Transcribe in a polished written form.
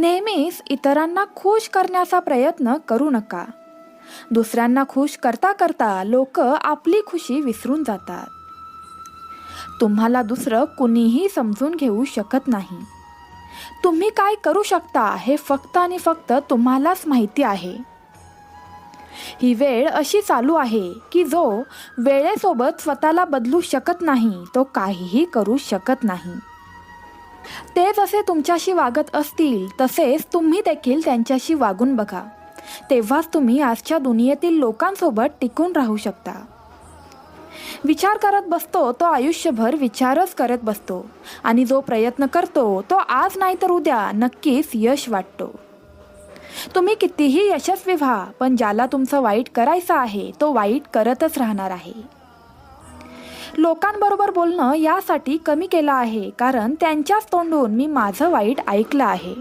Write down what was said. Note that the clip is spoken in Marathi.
नेहमीच इतरांना खुश करण्याचा प्रयत्न करू नका. दुसऱ्यांना खुश करता करता लोक आपली खुशी विसरून जातात. तुम्हाला दुसरं कुणीही समजून घेऊ शकत नाही. तुम्ही काय करू शकता हे फक्त आणि फक्त तुम्हालाच माहिती आहे. ही वेळ अशी चालू आहे की जो वेळेसोबत स्वतःला बदलू शकत नाही तो काहीही करू शकत नाही. ते जसे तुमच्याशी वागत असतील तसेच तुम्ही देखील त्यांच्याशी वागून बघा. तेव्हाच तुम्ही आजच्या दुनियेतील लोकांसोबत टिकून राहू शकता. विचार करत बसतो तो आयुष्यभर विचारच करत बसतो आणि जो प्रयत्न करतो तो आज नाही तर उद्या नक्कीच यश वाटतो. तुम्ही कितीही यशस्वी व्हा, पण ज्याला तुमचं वाईट करायचं आहे तो वाईट करतच राहणार आहे. लोकांबरोबर बोलणं यासाठी कमी केलं आहे कारण त्यांच्याच तोंडून मी माझं वाईट ऐकलं आहे.